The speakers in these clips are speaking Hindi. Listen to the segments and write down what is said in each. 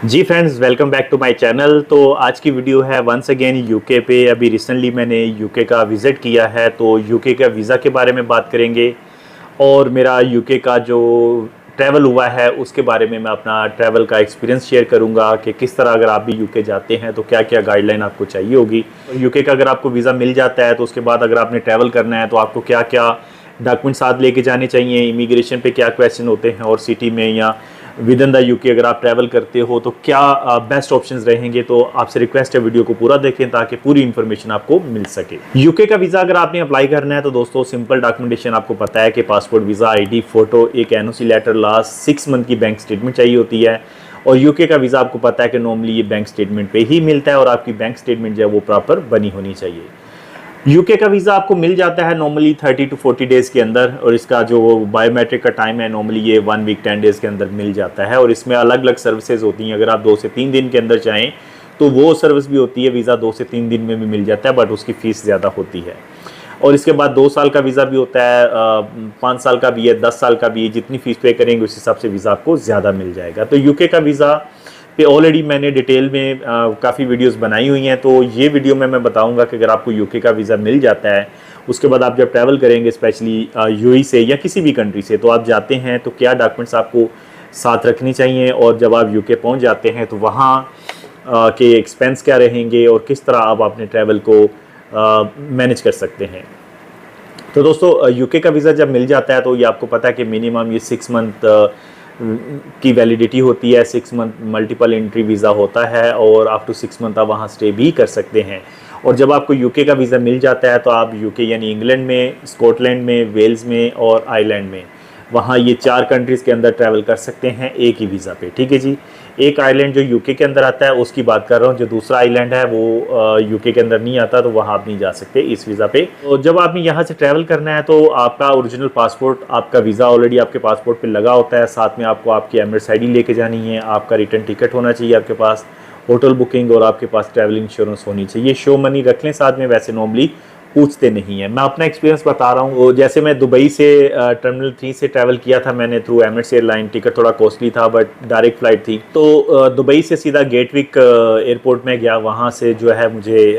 Ji friends, welcome back to my channel. तो आज की वीडियो है वंस अगेन यूके पे। अभी रिसेंटली मैंने यूके का विज़िट किया है, तो यूके का वीज़ा के बारे में बात करेंगे और मेरा यूके का जो ट्रैवल हुआ है उसके बारे में मैं अपना ट्रैवल का एक्सपीरियंस शेयर करूंगा कि किस तरह अगर आप भी यूके जाते हैं तो क्या क्या गाइडलाइन आपको चाहिए होगी। यूके का अगर आपको वीज़ा मिल जाता है तो उसके बाद अगर आपने ट्रैवल करना है तो आपको क्या क्या डॉक्यूमेंट साथ लेके जाने चाहिए, इमिग्रेशन पे क्या क्वेश्चन होते हैं, और सिटी में या विद इन द यूके अगर आप ट्रैवल करते हो तो क्या बेस्ट ऑप्शंस रहेंगे। तो आपसे रिक्वेस्ट है वीडियो को पूरा देखें ताकि पूरी इन्फॉर्मेशन आपको मिल सके। यूके का वीज़ा अगर आपने अप्लाई करना है तो दोस्तों सिंपल डॉक्यूमेंटेशन आपको पता है कि पासपोर्ट, वीज़ा, आईडी, फोटो, एक एनओसी लेटर, लास्ट 6 मंथ की बैंक स्टेटमेंट चाहिए होती है। और यूके का वीज़ा आपको पता है कि नॉर्मली ये बैंक स्टेटमेंट पे ही मिलता है और आपकी बैंक स्टेटमेंट जो है वो प्रॉपर बनी होनी चाहिए। यूके का वीज़ा आपको मिल जाता है नॉर्मली 30 to 40 डेज़ के अंदर, और इसका जो बायोमेट्रिक का टाइम है नॉर्मली ये 1 वीक 10 डेज़ के अंदर मिल जाता है। और इसमें अलग अलग सर्विसेज होती हैं। अगर आप 2 से 3 दिन के अंदर चाहें तो वो सर्विस भी होती है। वीज़ा 2 से 3 दिन में भी मिल जाता है, बट उसकी फ़ीस ज़्यादा होती है। और इसके बाद 2 साल का वीज़ा भी होता है, 5 साल का भी है, 10 साल का भी है। जितनी फ़ीस पे करेंगे उस हिसाब से वीज़ा आपको ज़्यादा मिल जाएगा। तो यूके का वीज़ा पे ऑलरेडी मैंने डिटेल में काफ़ी वीडियोस बनाई हुई हैं। तो ये वीडियो में मैं बताऊंगा कि अगर आपको यूके का वीज़ा मिल जाता है उसके बाद आप जब ट्रैवल करेंगे स्पेशली यूएई से या किसी भी कंट्री से, तो आप जाते हैं तो क्या डॉक्यूमेंट्स आपको साथ रखनी चाहिए, और जब आप यूके पहुंच जाते हैं तो वहाँ के एक्सपेंस क्या रहेंगे और किस तरह आप अपने ट्रैवल को मैनेज कर सकते हैं। तो दोस्तों यूके का वीज़ा जब मिल जाता है तो ये आपको पता है कि मिनिमम ये 6 मंथ की वैलिडिटी होती है। 6 मंथ मल्टीपल एंट्री वीज़ा होता है और अप टू 6 मंथ आप वहाँ स्टे भी कर सकते हैं। और जब आपको यूके का वीज़ा मिल जाता है तो आप यूके यानी इंग्लैंड में, स्कॉटलैंड में, वेल्स में और आयरलैंड में, वहाँ ये 4 कंट्रीज़ के अंदर ट्रैवल कर सकते हैं एक ही वीज़ा पे। ठीक है जी। एक आइलैंड जो यूके के अंदर आता है उसकी बात कर रहा हूँ, जो दूसरा आइलैंड है वो यूके के अंदर नहीं आता, तो वहाँ आप नहीं जा सकते इस वीज़ा पे। तो जब आपने यहाँ से ट्रैवल करना है तो आपका ओरिजिनल पासपोर्ट, आपका वीज़ा ऑलरेडी आपके पासपोर्ट पे लगा होता है। साथ में आपको आपकी एमिरेट्स आईडी लेके जानी है, आपका रिटर्न टिकट होना चाहिए आपके पास, होटल बुकिंग, और आपके पास ट्रैवल इंश्योरेंस होनी चाहिए। शो मनी रख लें साथ में, वैसे नॉर्मली पूछते नहीं है। मैं अपना एक्सपीरियंस बता रहा हूँ। जैसे मैं दुबई से टर्मिनल 3 से ट्रैवल किया था मैंने थ्रू एमिरेट्स एयरलाइन। टिकट थोड़ा कॉस्टली था बट डायरेक्ट फ़्लाइट थी। तो दुबई से सीधा गेटविक एयरपोर्ट में गया। वहाँ से जो है मुझे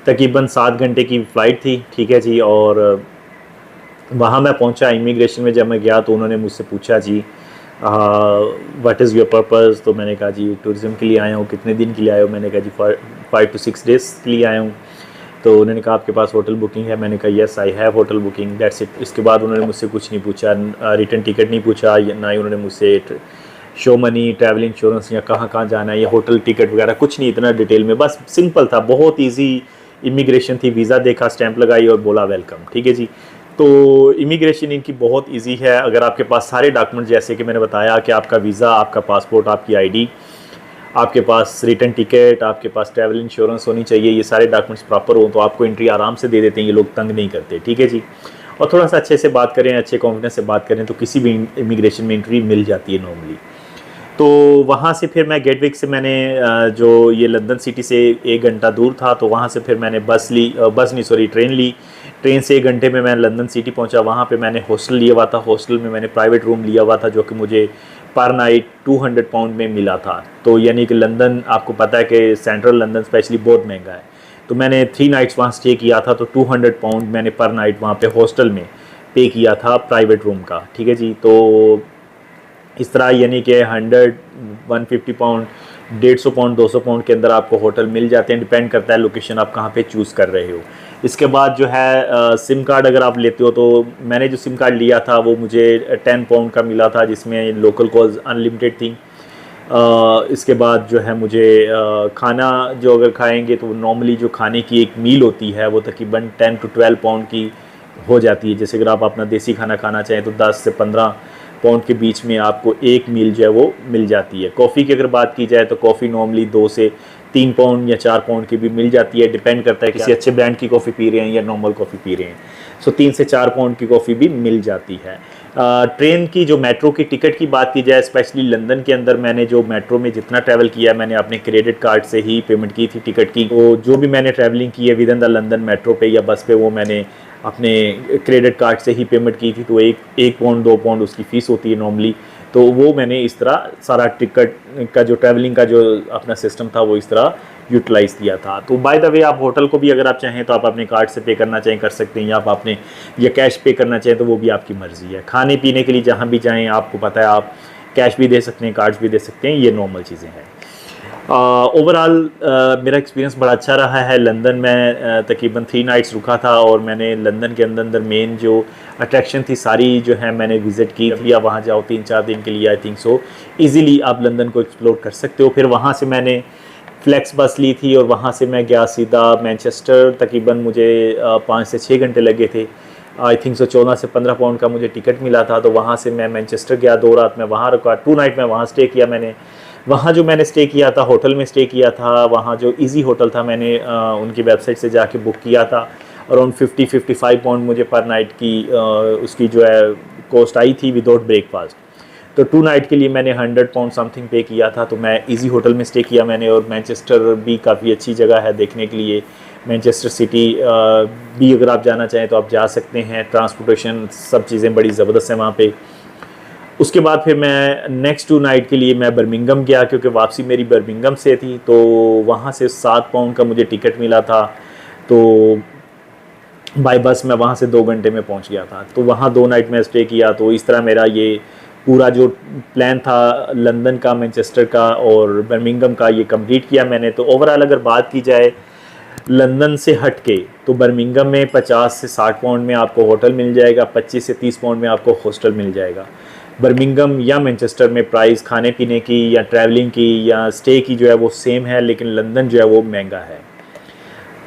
तकरीबन 7 घंटे की फ़्लाइट थी। ठीक है जी। और वहाँ मैं पहुँचा, इमिग्रेशन में जब मैं गया तो उन्होंने मुझसे पूछा जी व्हाट इज़ योर पर्पज़। तो मैंने कहा जी टूरिज़्म के लिए आया हूँ। कितने दिन के लिए आया हूँ? मैंने कहा जी 5 to 6 डेज़ के लिए आया हूँ। तो उन्होंने कहा आपके पास होटल बुकिंग है? मैंने कहा yes I have hotel booking, that's it. इसके बाद उन्होंने मुझसे कुछ नहीं पूछा, रिटर्न टिकट नहीं पूछा, ना ही उन्होंने मुझसे शो मनी, ट्रैवल इंश्योरेंस या कहाँ कहाँ जाना है या होटल टिकट वगैरह कुछ नहीं इतना डिटेल में। बस सिंपल था, बहुत ईजी इमिग्रेशन थी। वीज़ा देखा, स्टैंप लगाई और बोला वेलकम। ठीक है जी। तो इमिग्रेशन इनकी बहुत ईजी है। अगर आपके पास सारे डॉक्यूमेंट, जैसे कि मैंने बताया कि आपका वीज़ा, आपका पासपोर्ट, आपकी आईडी, आपके पास रिटर्न टिकट, आपके पास ट्रैवल इंश्योरेंस होनी चाहिए, ये सारे डॉक्यूमेंट्स प्रॉपर हो तो आपको एंट्री आराम से दे देते हैं। ये लोग तंग नहीं करते। ठीक है जी। और थोड़ा सा अच्छे से बात करें, अच्छे कॉन्फिडेंस से बात करें तो किसी भी इमिग्रेशन में एंट्री मिल जाती है नॉर्मली। तो वहाँ से फिर मैं गेटविक से मैंने जो ये लंदन सिटी से 1 घंटा दूर था, तो वहाँ से फिर मैंने ट्रेन ली। ट्रेन से 1 घंटे में मैं लंदन सिटी पहुँचा। वहाँ पे मैंने हॉस्टल लिया हुआ था। हॉस्टल में मैंने प्राइवेट रूम लिया हुआ था जो कि मुझे पर नाइट 200 पाउंड में मिला था। तो यानी कि लंदन, आपको पता है कि सेंट्रल लंदन स्पेशली बहुत महंगा है। तो मैंने 3 नाइट्स वहाँ स्टे किया था, तो 200 पाउंड मैंने पर नाइट वहाँ पे हॉस्टल में पे किया था प्राइवेट रूम का। ठीक है जी। तो इस तरह यानी कि 150 पाउंड, 150 पाउंड, 200 पाउंड के अंदर आपको होटल मिल जाते हैं। डिपेंड करता है लोकेशन आप कहाँ पे चूज़ कर रहे हो। इसके बाद जो है सिम कार्ड अगर आप लेते हो, तो मैंने जो सिम कार्ड लिया था वो मुझे 10 पाउंड का मिला था, जिसमें लोकल कॉल्स अनलिमिटेड थी। इसके बाद जो है मुझे खाना जो अगर खाएंगे तो नॉर्मली जो खाने की एक मील होती है वो तकरीबन 10 to 12 पाउंड की हो जाती है। जैसे अगर आप अपना देसी खाना खाना चाहें तो 10 से 15 पाउंड के बीच में आपको एक मील जो है वो मिल जाती है। कॉफ़ी की अगर बात की जाए तो कॉफ़ी नॉर्मली 2 से 3 पाउंड या 4 पाउंड की भी मिल जाती है। डिपेंड करता है किसी अच्छे ब्रांड की कॉफ़ी पी रहे हैं या नॉर्मल कॉफ़ी पी रहे हैं। सो 3 से 4 पाउंड की कॉफ़ी भी मिल जाती है। ट्रेन की जो मेट्रो की टिकट की बात की जाए, स्पेशली लंदन के अंदर मैंने जो मेट्रो में जितना ट्रैवल किया मैंने अपने क्रेडिट कार्ड से ही पेमेंट की थी टिकट की। तो जो भी मैंने ट्रैवलिंग की है with in the London metro पे या बस पे, वो मैंने अपने क्रेडिट कार्ड से ही पेमेंट की थी। तो 1 पाउंड 2 पाउंड उसकी फ़ीस होती है नॉर्मली। तो वो मैंने इस तरह सारा टिकट का जो ट्रैवलिंग का जो अपना सिस्टम था वो इस तरह यूटिलाइज़ किया था। तो बाय द वे आप होटल को भी अगर आप चाहें तो आप अपने कार्ड से पे करना चाहें कर सकते हैं, या आप अपने या कैश पे करना चाहें तो वो भी आपकी मर्ज़ी है। खाने पीने के लिए जहाँ भी जाएँ आपको पता है आप कैश भी दे सकते हैं, कार्ड्स भी दे सकते हैं, ये नॉर्मल चीज़ें हैं। ओवरऑल मेरा एक्सपीरियंस बड़ा अच्छा रहा है। लंदन में तकरीबन 3 नाइट्स रुका था और मैंने लंदन के अंदर मेन जो अट्रैक्शन थी सारी जो है मैंने विज़िट की। अभी आप वहाँ जाओ 3-4 दिन के लिए आई थिंक सो ईज़िली आप लंदन को एक्सप्लोर कर सकते हो। फिर वहाँ से मैंने फ्लैक्स बस ली थी और वहाँ से मैं गया सीधा मैनचेस्टर। तकरीबन मुझे 5 से 6 घंटे लगे थे। आई थिंक सो 14 से 15 पाउंड का मुझे टिकट मिला था। तो वहाँ से मैं मैनचेस्टर गया, 2 रात में वहाँ रुका, 2 नाइट में वहाँ स्टे किया मैंने। वहाँ जो मैंने स्टे किया था होटल में स्टे किया था, वहाँ जो इजी होटल था मैंने उनकी वेबसाइट से जाके बुक किया था। अराउंड 50-55 पाउंड मुझे पर नाइट की उसकी जो है कॉस्ट आई थी विदाउट ब्रेकफास्ट। तो 2 नाइट के लिए मैंने 100 पाउंड समथिंग पे किया था। तो मैं इजी होटल में स्टे किया मैंने। और मैनचेस्टर भी काफ़ी अच्छी जगह है देखने के लिए। मैनचेस्टर सिटी भी अगर आप जाना चाहें तो आप जा सकते हैं। ट्रांसपोर्टेशन सब चीज़ें बड़ी ज़बरदस्त है वहाँ पे। उसके बाद फिर मैं नेक्स्ट 2 नाइट के लिए मैं बर्मिंघम गया, क्योंकि वापसी मेरी बर्मिंघम से थी। तो वहाँ से 7 पाउंड का मुझे टिकट मिला था। तो बाय बस मैं वहाँ से 2 घंटे में पहुँच गया था। तो वहाँ 2 नाइट में स्टे किया। तो इस तरह मेरा ये पूरा जो प्लान था लंदन का, मैनचेस्टर का और बर्मिंघम का, ये कंप्लीट किया मैंने। तो ओवरऑल अगर बात की जाए लंदन से हट के तो बर्मिंघम में 50 से 60 पाउंड में आपको होटल मिल जाएगा, 25 से 30 पाउंड में आपको हॉस्टल मिल जाएगा। बर्मिंघम या मैनचेस्टर में प्राइस खाने पीने की या ट्रैवलिंग की या स्टे की जो है वो सेम है, लेकिन लंदन जो है वो महंगा है।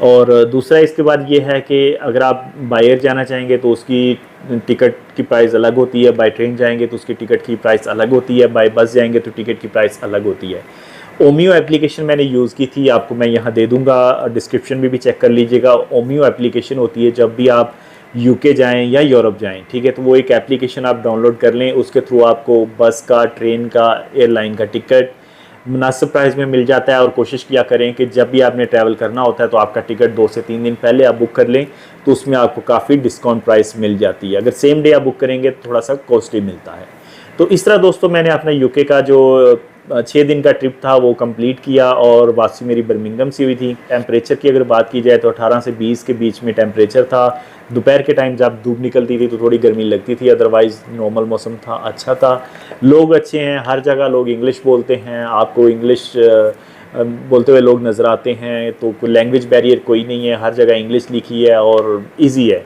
और दूसरा इसके बाद ये है कि अगर आप बाय एयर जाना चाहेंगे तो उसकी टिकट की प्राइस अलग होती है, बाय ट्रेन जाएंगे तो उसकी टिकट की प्राइस अलग होती है, बाय बस जाएंगे तो टिकट की प्राइस अलग होती है। ओमियो एप्लीकेशन मैंने यूज़ की थी, आपको मैं यहाँ दे दूँगा, डिस्क्रिप्शन में भी चेक कर लीजिएगा। ओमियो एप्लीकेशन होती है जब भी आप यूके जाएं या यूरोप जाएं, ठीक है, तो वो एक एप्लीकेशन आप डाउनलोड कर लें। उसके थ्रू आपको बस का, ट्रेन का, एयरलाइन का टिकट मुनासिब प्राइस में मिल जाता है। और कोशिश किया करें कि जब भी आपने ट्रैवल करना होता है तो आपका टिकट 2 से 3 दिन पहले आप बुक कर लें, तो उसमें आपको काफ़ी डिस्काउंट प्राइस मिल जाती है। अगर सेम डे आप बुक करेंगे तो थोड़ा सा कॉस्टली मिलता है। तो इस तरह दोस्तों मैंने अपना यूके का जो 6 दिन का ट्रिप था वो कंप्लीट किया और वापसी मेरी बर्मिंघम से हुई थी। टेम्परेचर की अगर बात की जाए तो 18 से 20 के बीच में टेम्परेचर था। दोपहर के टाइम जब धूप निकलती थी तो थोड़ी गर्मी लगती थी, अदरवाइज़ नॉर्मल मौसम था, अच्छा था। लोग अच्छे हैं, हर जगह लोग इंग्लिश बोलते हैं, आपको इंग्लिश बोलते हुए लोग नज़र आते हैं। तो कोई लैंग्वेज बैरियर कोई नहीं है, हर जगह इंग्लिश लिखी है और ईजी है।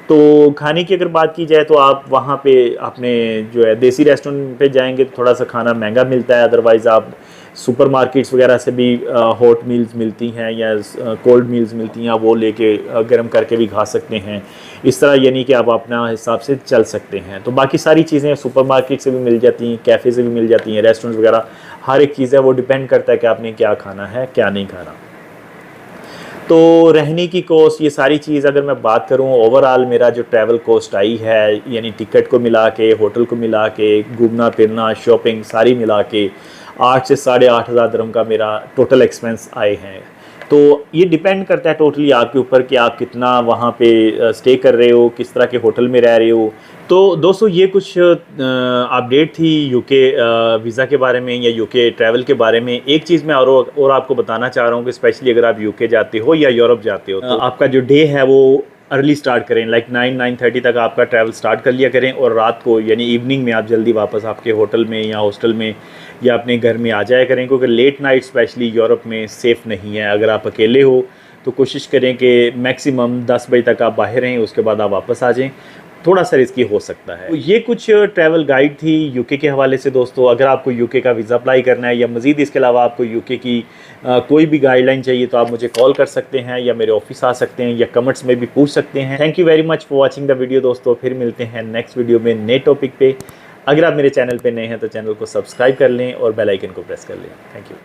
तो खाने की अगर बात की जाए तो आप वहाँ पे अपने जो है देसी रेस्टोरेंट पे जाएंगे तो थोड़ा सा खाना महंगा मिलता है, अदरवाइज़ आप सुपर मार्केट्स वगैरह से भी हॉट मील्स मिलती हैं या कोल्ड मील्स मिलती हैं, वो लेके गर्म करके भी खा सकते हैं। इस तरह यानी कि आप अपना हिसाब से चल सकते हैं। तो बाकी सारी चीज़ें सुपर मार्केट से भी मिल जाती हैं, कैफ़े से भी मिल जाती हैं, रेस्टोरेंट्स वगैरह, हर एक चीज़ है, वो डिपेंड करता है कि आपने क्या खाना है क्या नहीं खाना। तो रहने की कॉस्ट, ये सारी चीज़ अगर मैं बात करूं, ओवरऑल मेरा जो ट्रैवल कॉस्ट आई है यानी टिकट को मिला के, होटल को मिला के, घूमना फिरना, शॉपिंग सारी मिला के 8 से 8,500 दिरहम का मेरा टोटल एक्सपेंस आए हैं। तो ये डिपेंड करता है टोटली आपके ऊपर कि आप कितना वहाँ पे स्टे कर रहे हो, किस तरह के होटल में रह रहे हो। तो दोस्तों ये कुछ अपडेट थी यूके वीज़ा के बारे में या यूके ट्रैवल के बारे में। एक चीज़ मैं और आपको बताना चाह रहा हूँ कि स्पेशली अगर आप यूके जाते हो या यूरोप जाते हो तो आपका जो डे है वो अर्ली स्टार्ट करें, लाइक 9-9:30 तक आपका ट्रैवल स्टार्ट कर लिया करें और रात को यानी इवनिंग में आप जल्दी वापस आपके होटल में या हॉस्टल में या अपने घर में आ जाया करें, क्योंकि लेट नाइट स्पेशली यूरोप में सेफ़ नहीं है। अगर आप अकेले हो तो कोशिश करें कि मैक्सिमम 10 बजे तक आप बाहर रहें, उसके बाद आप वापस आ जाएँ, थोड़ा सा रिस्की हो सकता है। तो ये कुछ ट्रैवल गाइड थी यूके के हवाले से दोस्तों। अगर आपको यूके का वीज़ा अप्लाई करना है या मज़ीद इसके अलावा आपको यूके की कोई भी गाइडलाइन चाहिए तो आप मुझे कॉल कर सकते हैं या मेरे ऑफिस आ सकते हैं या कमेंट्स में भी पूछ सकते हैं। Thank you very much for watching the video दोस्तों। फिर मिलते हैं नेक्स्ट वीडियो में नए टॉपिक पे। अगर आप मेरे चैनल पे नए हैं तो चैनल को सब्सक्राइब कर लें और बेल आइकन को प्रेस कर लें। Thank you.